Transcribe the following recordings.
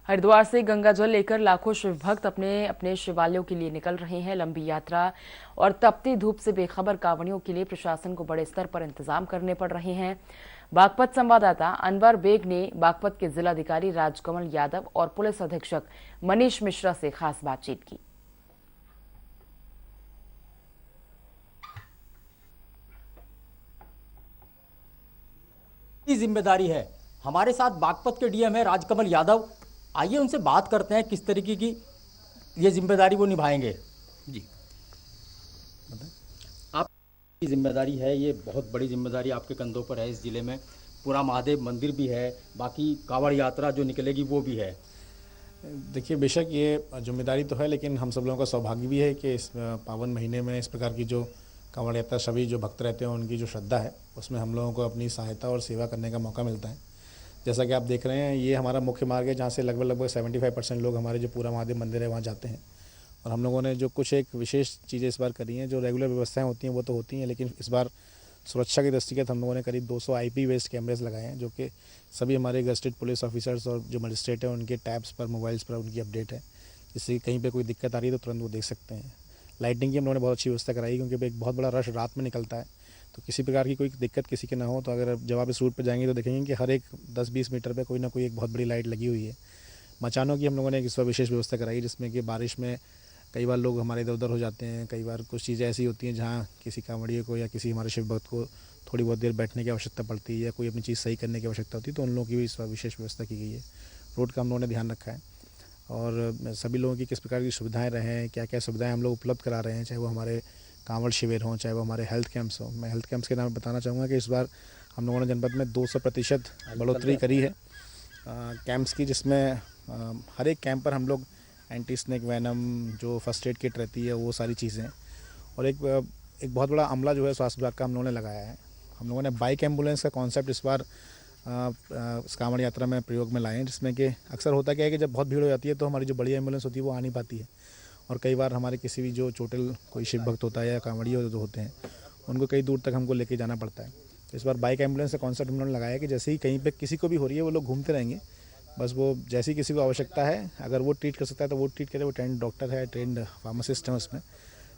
हरिद्वार से गंगा जल लेकर लाखों शिव भक्त अपने अपने शिवालयों के लिए निकल रहे हैं। लंबी यात्रा और तपती धूप से बेखबर कांवड़ियों के लिए प्रशासन को बड़े स्तर पर इंतजाम करने पड़ रहे हैं। बागपत संवाददाता अनवर बेग ने बागपत के जिलाधिकारी राजकमल यादव और पुलिस अधीक्षक मनीष मिश्रा से खास बातचीत की। जिम्मेदारी है। हमारे साथ बागपत के डीएम है राजकमल यादव। आइए उनसे बात करते हैं किस तरीके की ये जिम्मेदारी वो निभाएंगे। जी, आपकी जिम्मेदारी है, ये बहुत बड़ी जिम्मेदारी आपके कंधों पर है। इस जिले में पूरा महादेव मंदिर भी है, बाकी कांवड़ यात्रा जो निकलेगी वो भी है। देखिए, बेशक ये जिम्मेदारी तो है, लेकिन हम सब लोगों का सौभाग्य भी है कि इस पावन महीने में इस प्रकार की जो कांवड़ यात्रा सभी जो भक्त रहते हैं उनकी जो श्रद्धा है उसमें हम लोगों को अपनी सहायता और सेवा करने का मौका मिलता है। जैसा कि आप देख रहे हैं, ये हमारा मुख्य मार्ग है जहाँ से लगभग 75% लोग हमारे जो पूरा महादेव मंदिर है वहाँ जाते हैं। और हम लोगों ने जो कुछ एक विशेष चीज़ें इस बार करी हैं, जो रेगुलर व्यवस्थाएं होती हैं वो तो होती हैं, लेकिन इस बार सुरक्षा की दृष्टिगत हम लोगों ने करीब 200 IP बेस्ड कैमरेज लगाए हैं, जो कि सभी हमारे गस्टेड पुलिस ऑफिसर्स और जो मजिस्ट्रेट हैं उनके टैब्स पर, मोबाइल्स पर उनकी अपडेट है, जिससे कहीं पे कोई दिक्कत आ रही है तो तुरंत वो देख सकते हैं। लाइटिंग की हम लोगों ने बहुत अच्छी व्यवस्था कराई, क्योंकि एक बहुत बड़ा रश रात में निकलता है, तो किसी प्रकार की कोई दिक्कत किसी के ना हो। तो अगर जब आप इस रूट पर जाएंगे तो देखेंगे कि हर एक 10-20 मीटर पे कोई ना कोई एक बहुत बड़ी लाइट लगी हुई है। मचानों की हम लोगों ने इस बार विशेष व्यवस्था कराई, जिसमें कि बारिश में कई बार लोग हमारे इधर उधर हो जाते हैं। कई बार कुछ चीज़ें ऐसी होती हैं जहाँ किसी कांवड़िए को या किसी हमारे शिव भक्त को थोड़ी बहुत देर बैठने की आवश्यकता पड़ती है या कोई अपनी चीज़ सही करने की आवश्यकता होती है, तो उन लोगों की भी इस बार विशेष व्यवस्था की गई है। रोड का हम लोगों ने ध्यान रखा है और सभी लोगों की किस प्रकार की सुविधाएं रहें, क्या क्या सुविधाएं हम लोग उपलब्ध करा रहे हैं, चाहे वो हमारे कांवड़ शिविर हों, चाहे वो हमारे हेल्थ कैंप्स हों। मैं हेल्थ कैंप्स के नाम बताना चाहूँगा कि इस बार हम लोगों ने जनपद में 200% बढ़ोतरी करी है कैंप्स की, जिसमें हर एक कैंप पर हम लोग एंटी स्नेक वैनम, जो फर्स्ट एड किट रहती है, वो सारी चीज़ें, और एक बहुत बड़ा अमला जो है स्वास्थ्य विभाग का हम लोगों ने लगाया है। हम लोगों ने बाइक एम्बुलेंस का कॉन्सेप्ट इस बार कांवड़ यात्रा में प्रयोग में लाए हैं, जिसमें कि अक्सर होता क्या है कि जब बहुत भीड़ हो जाती है तो हमारी जो बड़ी एम्बुलेंस होती है वो आ नहीं पाती है, और कई बार हमारे किसी भी जो चोटिल कोई शिव भक्त होता है या कांवड़िए जो होते हैं उनको कई दूर तक हमको लेके जाना पड़ता है। इस बार बाइक एम्बुलेंस का कॉन्सेप्ट हम लोगों ने लगाया है कि जैसे ही कहीं पे किसी को भी हो रही है वो लोग घूमते रहेंगे, बस वो जैसी किसी को आवश्यकता है, अगर वो ट्रीट कर सकता है तो वो ट्रीट करे। वो ट्रेंड डॉक्टर है, ट्रेंड फार्मासिस्ट है उसमें,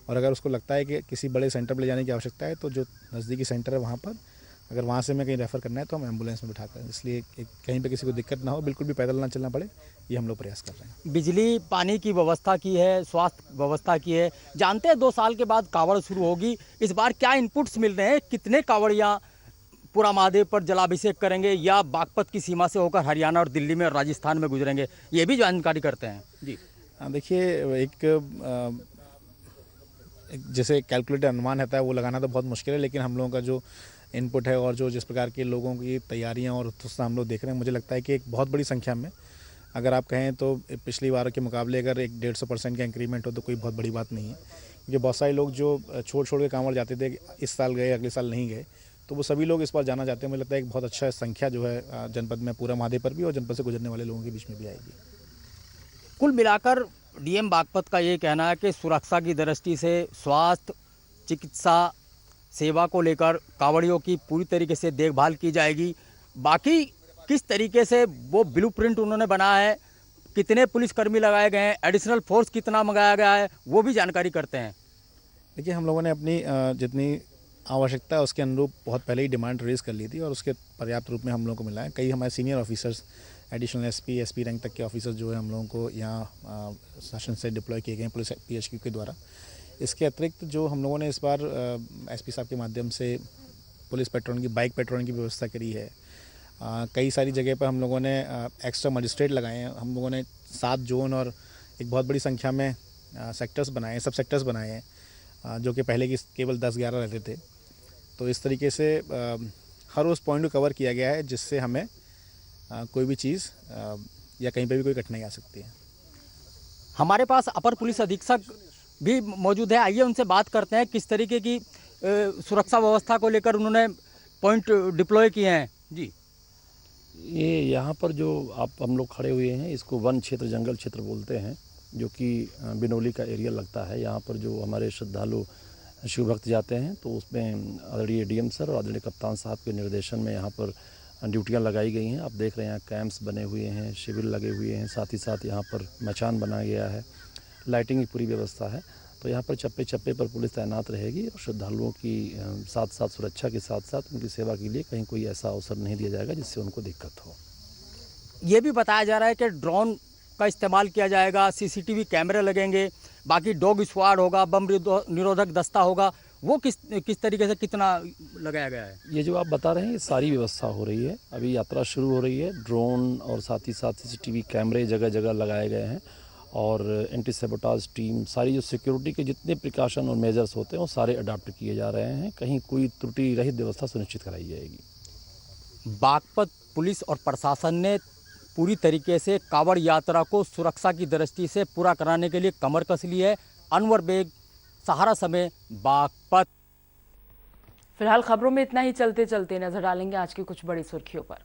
और अगर उसको लगता है कि किसी बड़े सेंटर पर ले जाने की आवश्यकता है तो जो नज़दीकी सेंटर है वहाँ पर, अगर वहाँ से हमें कहीं रेफ़र करना है तो हम एम्बुलेंस में बिठा कर, इसलिए कहीं पे किसी को दिक्कत ना हो, बिल्कुल भी पैदल ना चलना पड़े, ये हम लोग प्रयास कर रहे हैं। बिजली पानी की व्यवस्था की है, स्वास्थ्य व्यवस्था की है। जानते हैं 2 साल के बाद कांवड़ शुरू होगी, इस बार क्या इनपुट्स मिल रहे हैं? कितने कांवड़ियाँ पूरा महादेव पर जलाभिषेक करेंगे या बागपत की सीमा से होकर हरियाणा और दिल्ली में और राजस्थान में गुजरेंगे, ये भी जानकारी करते हैं। जी देखिए, एक जैसे कैलकुलेटेड अनुमान रहता है वो लगाना तो बहुत मुश्किल है, लेकिन हम लोगों का जो इनपुट है और जो जिस प्रकार के लोगों की तैयारियां और उत्साह हम लोग देख रहे हैं, मुझे लगता है कि एक बहुत बड़ी संख्या में, अगर आप कहें तो पिछली बार के मुकाबले अगर एक 150% का इंक्रीमेंट हो तो कोई बहुत बड़ी बात नहीं है। क्योंकि बहुत सारे लोग जो छोड़ छोड़ के कांवड़ जाते थे, इस साल गए अगले साल नहीं गए, तो वो सभी लोग इस बार जाना चाहते हैं। मुझे लगता है एक बहुत अच्छा संख्या जो है जनपद में पूरा महादेव पर भी और जनपद से गुजरने वाले लोगों के बीच में भी आएगी। कुल मिलाकर डीएम बागपत का ये कहना है कि सुरक्षा की दृष्टि से स्वास्थ्य, चिकित्सा सेवा को लेकर कांवड़ियों की पूरी तरीके से देखभाल की जाएगी। बाकी किस तरीके से वो ब्लूप्रिंट उन्होंने बनाया है, कितने पुलिसकर्मी लगाए गए हैं, एडिशनल फोर्स कितना मंगाया गया है, वो भी जानकारी करते हैं। देखिए, हम लोगों ने अपनी जितनी आवश्यकता है उसके अनुरूप बहुत पहले ही डिमांड रेज कर ली थी और उसके पर्याप्त रूप में हम लोगों को मिला है। कई हमारे senior officers, additional SP rank तक के ऑफिसर्स जो है हम लोगों को यहाँ शासन से डिप्लॉय किए गए हैं पुलिस PHQ के द्वारा। इसके अतिरिक्त जो हम लोगों ने इस बार SP साहब के माध्यम से पुलिस पेट्रोलिंग की, बाइक पेट्रोलिंग की व्यवस्था करी है। कई सारी जगह पर हम लोगों ने एक्स्ट्रा मजिस्ट्रेट लगाए हैं। हम लोगों ने 7 जोन और एक बहुत बड़ी संख्या में सेक्टर्स बनाए हैं, सब सेक्टर्स बनाए हैं, जो कि पहले की केवल 10-11 रहते थे। तो इस तरीके से हर उस पॉइंट को कवर किया गया है जिससे हमें कोई भी चीज़ या कहीं पे भी कोई कठिनाई आ सकती है। हमारे पास अपर पुलिस अधीक्षक भी मौजूद है, आइए उनसे बात करते हैं किस तरीके की सुरक्षा व्यवस्था को लेकर उन्होंने पॉइंट डिप्लॉय किए हैं। जी, ये यहाँ पर जो हम लोग खड़े हुए हैं इसको वन क्षेत्र, जंगल क्षेत्र बोलते हैं, जो कि बिनौली का एरिया लगता है। यहाँ पर जो हमारे श्रद्धालु शिव भक्त जाते हैं तो उसमें आदरणीय DM सर और आदरणीय कप्तान साहब के निर्देशन में यहाँ पर ड्यूटियां लगाई गई हैं। आप देख रहे हैं यहाँ कैंप्स बने हुए हैं, शिविर लगे हुए हैं, साथ ही साथ यहाँ पर मचान बनाया गया है, लाइटिंग की पूरी व्यवस्था है। तो यहाँ पर चप्पे चप्पे पर पुलिस तैनात रहेगी और श्रद्धालुओं की साथ साथ सुरक्षा के साथ साथ उनकी सेवा के लिए कहीं कोई ऐसा अवसर नहीं दिया जाएगा जिससे उनको दिक्कत हो। ये भी बताया जा रहा है कि ड्रोन का इस्तेमाल किया जाएगा, सीसीटीवी कैमरे लगेंगे, बाकी डॉग स्क्वाड होगा, बम निरोधक दस्ता होगा। वो किस तरीके से कितना लगाया गया है? ये जो आप बता रहे हैं ये सारी व्यवस्था हो रही है। अभी यात्रा शुरू हो रही है। ड्रोन और साथ ही साथ सीसीटीवी कैमरे जगह जगह लगाए गए हैं और एंटी सेबोटाज टीम, सारी जो सिक्योरिटी के जितने प्रिकॉशन और मेजर्स होते हैं वो सारे अडॉप्ट किए जा रहे हैं। कहीं कोई त्रुटि रहित व्यवस्था सुनिश्चित कराई जाएगी। बागपत पुलिस और प्रशासन ने पूरी तरीके से कांवड़ यात्रा को सुरक्षा की दृष्टि से पूरा कराने के लिए कमर कस ली है। अनवर बेग, सहारा समय, बागपत। फिलहाल खबरों में इतना ही। चलते चलते नजर डालेंगे आज की कुछ बड़ी सुर्खियों पर।